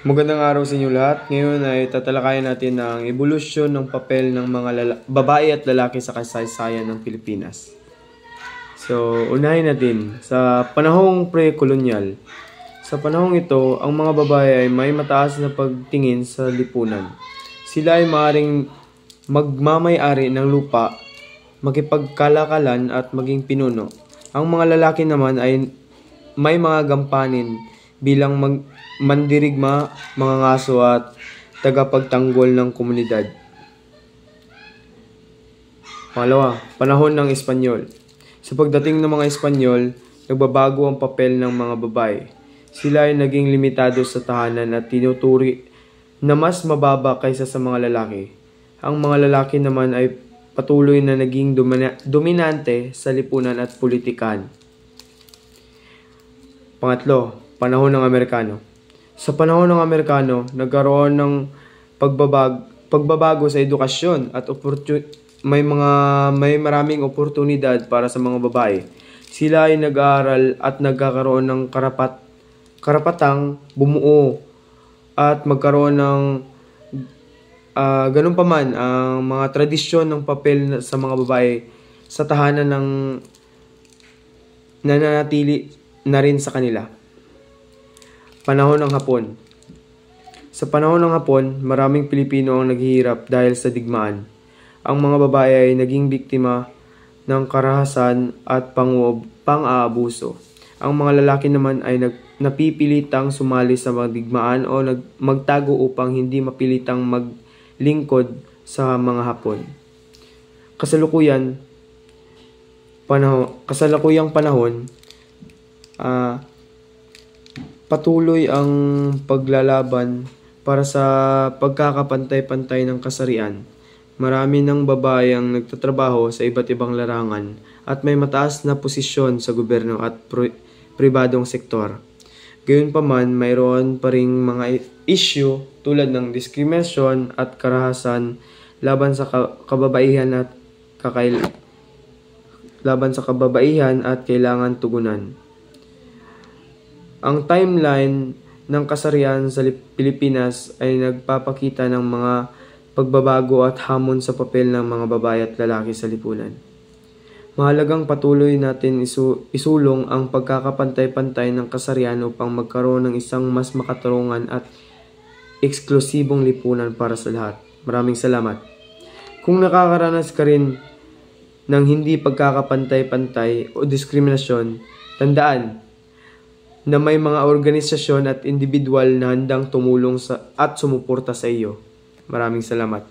Magandang araw sa inyo lahat. Ngayon ay tatalakayin natin ang evolusyon ng papel ng mga babae at lalaki sa kasaysayan ng Pilipinas. So, unahin natin. Sa panahong pre-kolonyal, sa panahong ito, ang mga babae ay may mataas na pagtingin sa lipunan. Sila ay maaaring magmamay-ari ng lupa, makipagkalakalan at maging pinuno. Ang mga lalaki naman ay may mga gampanin bilang mandirigma, mga ngaso at tagapagtanggol ng komunidad. Pangalawa, panahon ng Espanyol. Sa pagdating ng mga Espanyol, nagbabago ang papel ng mga babae. Sila ay naging limitado sa tahanan at tinuturi na mas mababa kaysa sa mga lalaki. Ang mga lalaki naman ay patuloy na naging dominante sa lipunan at politikan. Pangatlo, panahon ng Amerikano. Sa panahon ng Amerikano, nagkaroon ng pagbabago sa edukasyon at may maraming oportunidad para sa mga babae. Sila ay nag-aaral at nagkakaroon ng karapatang bumuo at magkaroon ng ganun pa man ang mga tradisyon ng papel sa mga babae sa tahanan ng nananatili na rin sa kanila. Panahon ng Hapon. Sa panahon ng Hapon, maraming Pilipino ang naghihirap dahil sa digmaan. Ang mga babae ay naging biktima ng karahasan at pang-aabuso. Ang mga lalaki naman ay napipilitang sumali sa mga digmaan o magtago upang hindi mapilitang maglingkod sa mga Hapon. Kasalukuyang panahon, patuloy ang paglalaban para sa pagkakapantay-pantay ng kasarian. Marami ng babae ang nagtatrabaho sa iba't ibang larangan at may mataas na posisyon sa gobyerno at pribadong sektor. Gayunpaman, mayroon pa ring mga issue tulad ng diskriminasyon at karahasan laban sa kababaihan at kailangan tugunan. Ang timeline ng kasarian sa Pilipinas ay nagpapakita ng mga pagbabago at hamon sa papel ng mga babae at lalaki sa lipunan. Mahalagang patuloy natin isulong ang pagkakapantay-pantay ng kasarian upang magkaroon ng isang mas makatarungan at eksklusibong lipunan para sa lahat. Maraming salamat. Kung nakakaranas ka rin ng hindi pagkakapantay-pantay o diskriminasyon, tandaan na may mga organisasyon at individual na handang tumulong at sumuporta sa iyo. Maraming salamat.